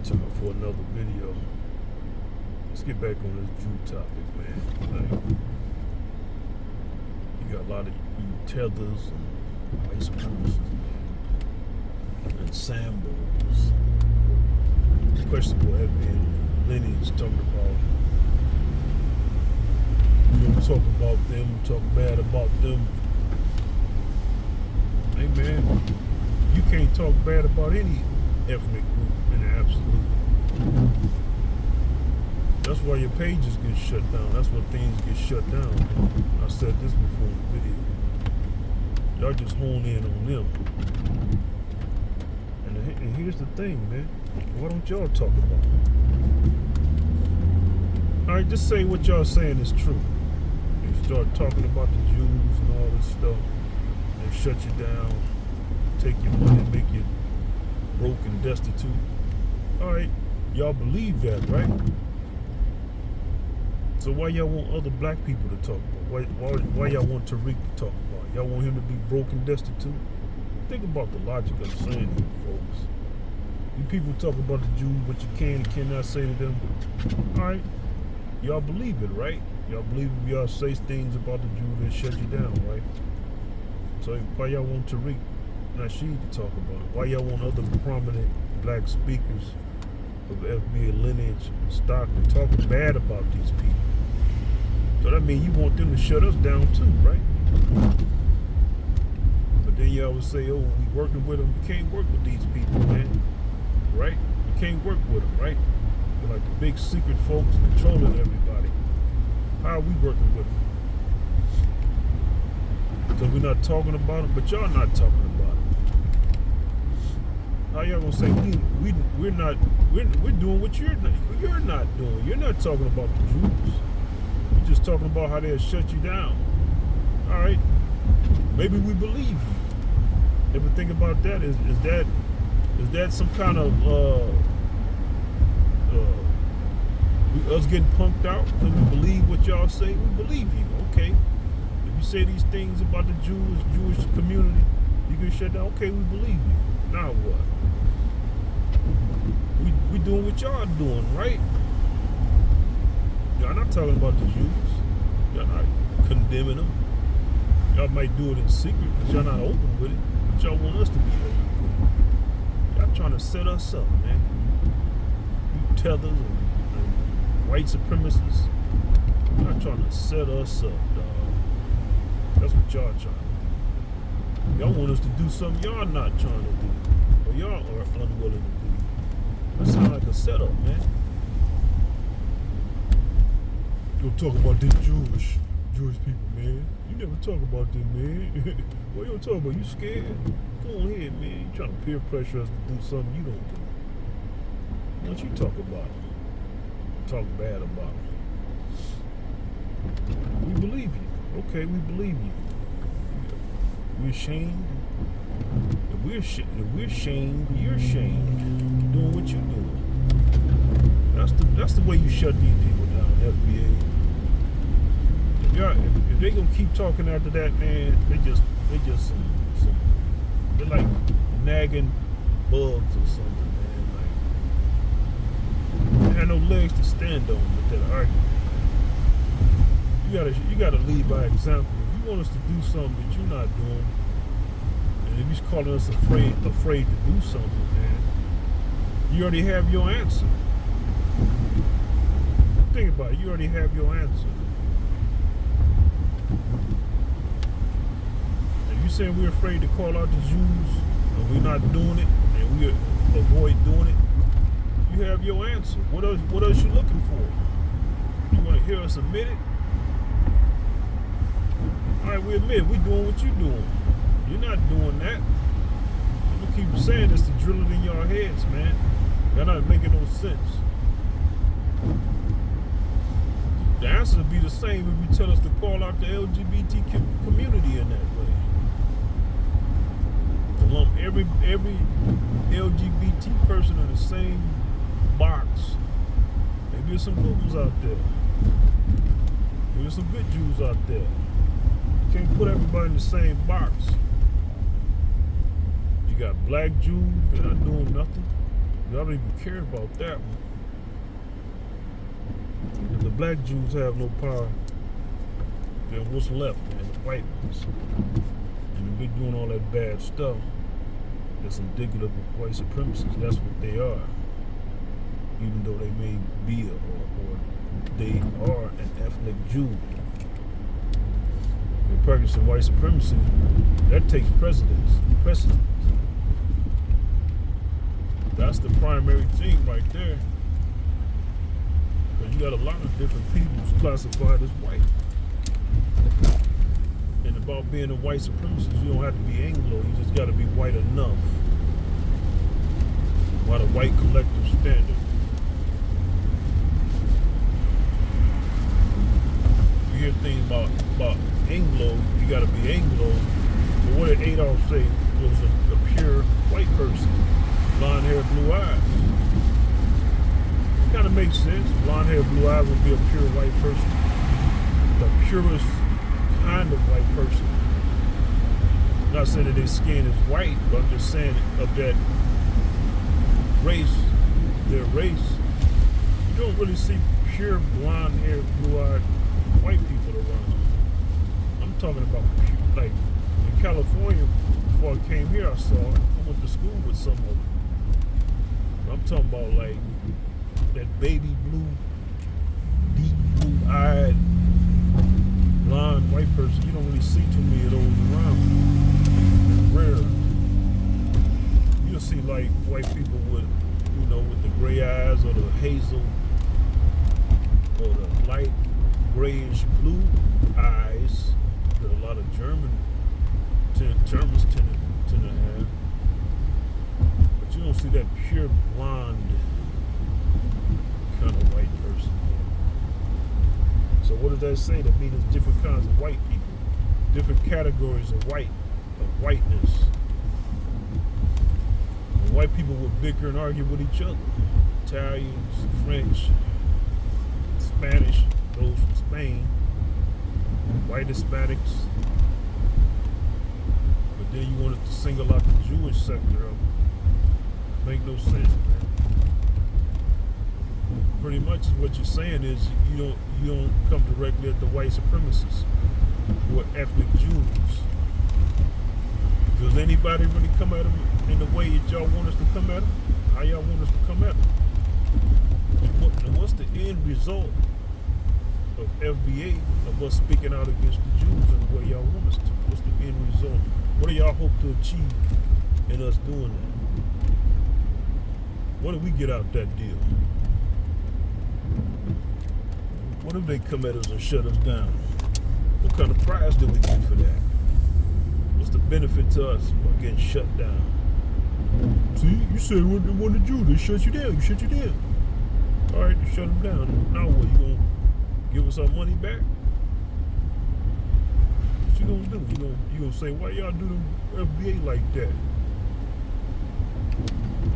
time for another video. Let's get back on this Jew topic, man. Like, you got a lot of tethers and white supremacists, man, and sambos, questionable lineage, talking about, you don't talk about them, talk bad about them. Hey, man, you can't talk bad about any ethnic group in the absolute. That's why your pages get shut down. That's why things get shut down. I said this before in the video. Y'all just hone in on them. And here's the thing, man. Why don't y'all talk about it? All right, just say what y'all saying is true. You start talking about the Jews and all this stuff, they shut you down, take your money, make you broke and destitute. All right, y'all believe that, right? So why y'all want other black people to talk about? Why y'all want Tariq to talk about? Y'all want him to be broke and destitute? Think about the logic I'm saying here, folks. You people talk about the Jews, what you can and cannot say to them. All right, y'all believe it, right? Y'all believe if y'all say things about the Jews, they shut you down, right? So why y'all want Tariq Nasheed to talk about it? Why y'all want other prominent black speakers of FBA lineage and stock to talk bad about these people? So that means you want them to shut us down too, right? But then y'all would say, oh, we working with them. You can't work with these people, man. Right? You can't work with them, right? They're like the big secret folks controlling everybody. How are we working with them? So we're not talking about them, but y'all not talking about it. How y'all gonna say we're doing what you're not doing? You're not talking about the Jews. You're just talking about how they'll shut you down. All right, maybe we believe you. Ever think about that? Is that some kind of us getting punked out because we believe what y'all say? We believe you, okay? If you say these things about the Jewish community, you get shut down. Okay, we believe you. Now what? We doing what y'all doing, right? Y'all not talking about the Jews. Y'all not condemning them. Y'all might do it in secret because y'all not open with it. But y'all want us to be open with it. Y'all trying to set us up, man. You tethers and white supremacists. Y'all trying to set us up, dog. That's what y'all trying to do. Y'all want us to do something y'all not trying to do. Or y'all are unwilling to do. That sounds like a setup, man. You don't talk about these Jewish people, man. You never talk about them, man. What you talking about? You scared? Go ahead, man. You trying to peer pressure us to do something you don't do. Why don't you talk about it? Talk bad about it. We believe you. Okay, we believe you. We're ashamed. If we're shamed, you're shamed. Doing what you're doing. That's the way you shut these people down, FBA. If they gonna keep talking after that, man, they just they're like nagging bugs or something, man. Like, they had no legs to stand on with that argument. You gotta lead by example. If you want us to do something that you're not doing, and if you're calling us afraid to do something, man, you already have your answer. Think about it. You already have your answer. If you say we're afraid to call out the Jews and we're not doing it and we avoid doing it, you have your answer. What else you looking for? You want to hear us admit it? All right, we admit we're doing what you're doing. You're not doing that. You keep saying this to drill it in your heads, man. You're not making no sense. The answer would be the same if you tell us to call out the LGBT community in that way. To lump every LGBT person in the same box. Maybe there's some good ones out there. Maybe there's some good Jews out there. You can't put everybody in the same box. You got black Jews, they're not doing nothing. Y'all don't even care about that one. If the black Jews have no power, then what's left, man? The white ones. And if they're doing all that bad stuff, that's indicative of white supremacists. That's what they are. Even though they may be or they are an ethnic Jew. They're practicing white supremacy. That takes precedence. That's the primary thing right there. Because you got a lot of different people classified as white. And about being a white supremacist, you don't have to be Anglo. You just got to be white enough. By the white collective standard. You hear things about Anglo, you got to be Anglo. But what did Adolf say was a pure white person? Blonde hair, blue eyes. Kind of makes sense. Blonde hair, blue eyes would be a pure white person. The purest kind of white person. I'm not saying that their skin is white, but I'm just saying of that race, their race. You don't really see pure blonde hair, blue eyed white people around. I'm talking about like in California. Before I came here, I went to school with some of them. I'm talking about like that baby blue, deep blue-eyed, blonde white person. You don't really see too many of those around. It's rare. You'll see like white people with, with the gray eyes or the hazel or the light grayish blue eyes that a lot of Germans tend to have. But you don't see that pure blonde kind of white person. So what does that say? That means there's different kinds of white people, different categories of whiteness. And white people would bicker and argue with each other. Italians, French, Spanish, those from Spain, white Hispanics. But then you want us to single out the Jewish sector of it. Make no sense, man. Pretty much what you're saying is you don't come directly at the white supremacists who are ethnic Jews. Does anybody really come at them in the way that y'all want us to come at them? How y'all want us to come at them? And what's the end result of FBA, of us speaking out against the Jews in the way y'all want us to? What's the end result? What do y'all hope to achieve in us doing that? What do we get out of that deal? What if they come at us and shut us down? What kind of prize do we get for that? What's the benefit to us by getting shut down? See, you said what they want to do. They shut you down. You shut you down. All right, you shut them down. Now what? You gonna give us our money back? What you gonna do? You gonna say, why y'all do the FBA like that?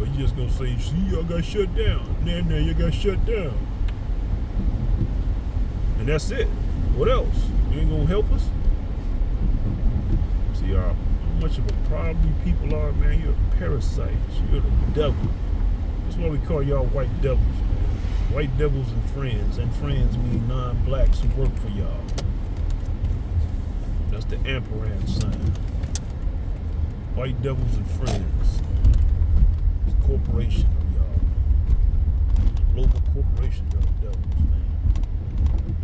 But you just gonna say, see, y'all got shut down. Now you got shut down. And that's it. What else? You ain't gonna help us? See how much of a problem you people are, man. You're parasites. You're the devil. That's why we call y'all white devils, man. White devils and friends mean non-blacks who work for y'all. That's the ampersand sign. White devils and friends. It's a corporation of y'all. Global corporation, y'all devils, man.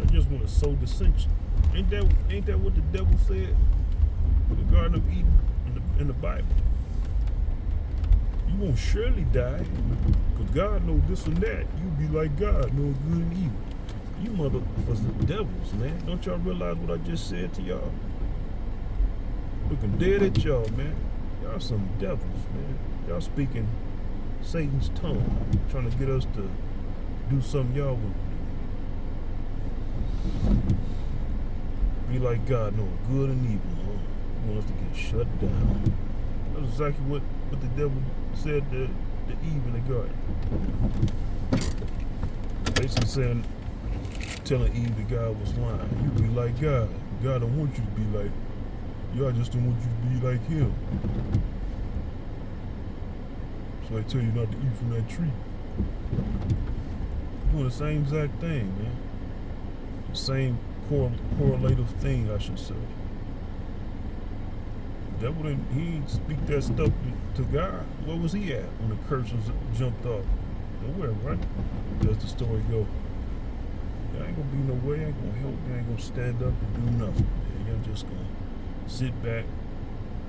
I just want to sow dissension. Ain't that what the devil said? In the Garden of Eden in the Bible. You won't surely die, because God knows this and that. You be like God, know good and evil. You motherfuckers are devils, man. Don't y'all realize what I just said to y'all? Looking dead at y'all, man. Y'all some devils, man. Y'all speaking Satan's tongue, trying to get us to do something y'all wouldn't do. Be like God, know good and evil, huh? You want us to get shut down. That's exactly what the devil said to Eve in the garden. Basically saying, telling Eve that God was lying. You be like God. God don't want you to be like, y'all just don't want you to be like him. So why I tell you not to eat from that tree. Doing the same exact thing, man. Same correlative thing, I should say. Devil didn't, he didn't speak that stuff to God. Where was he at when the curses jumped off? Nowhere, right? As the story go. Y'all ain't gonna be no way, ain't gonna help, you ain't gonna stand up and do nothing. Man. Y'all just gonna sit back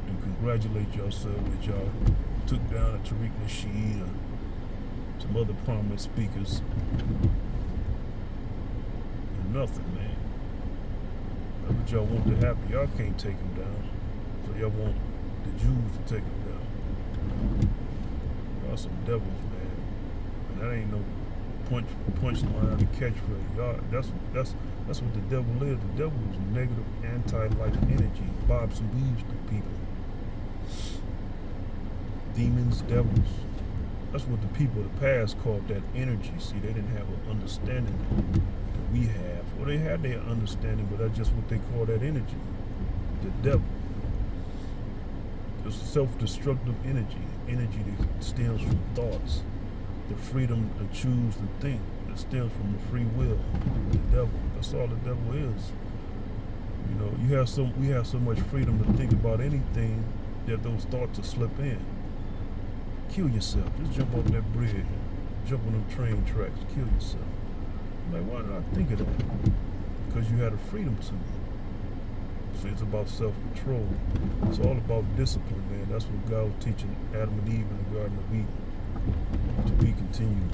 and congratulate yourself that y'all took down a Tariq Nasheed or some other prominent speakers. And nothing, man. That's what y'all want to happen. Y'all can't take them down. So y'all want the Jews to take them down. Y'all some devils, man. And that ain't no punchline or catchphrase. Y'all, that's what the devil is. The devil is negative, anti-life energy. Bobs and weaves to people. Demons, devils. That's what the people of the past called that energy. See, they didn't have an understanding that we have. Well, they had their understanding, but that's just what they call that energy. The devil. It's self-destructive energy. Energy that stems from thoughts. The freedom to choose to think. That stems from the free will. The devil. That's all the devil is. You know, we have so much freedom to think about anything that those thoughts will slip in. Kill yourself. Just jump off that bridge. Jump on them train tracks. Kill yourself. I'm like, why did I think of that? Because you had a freedom to. See, it's about self-control. It's all about discipline, man. That's what God was teaching Adam and Eve in the Garden of Eden. To be continued.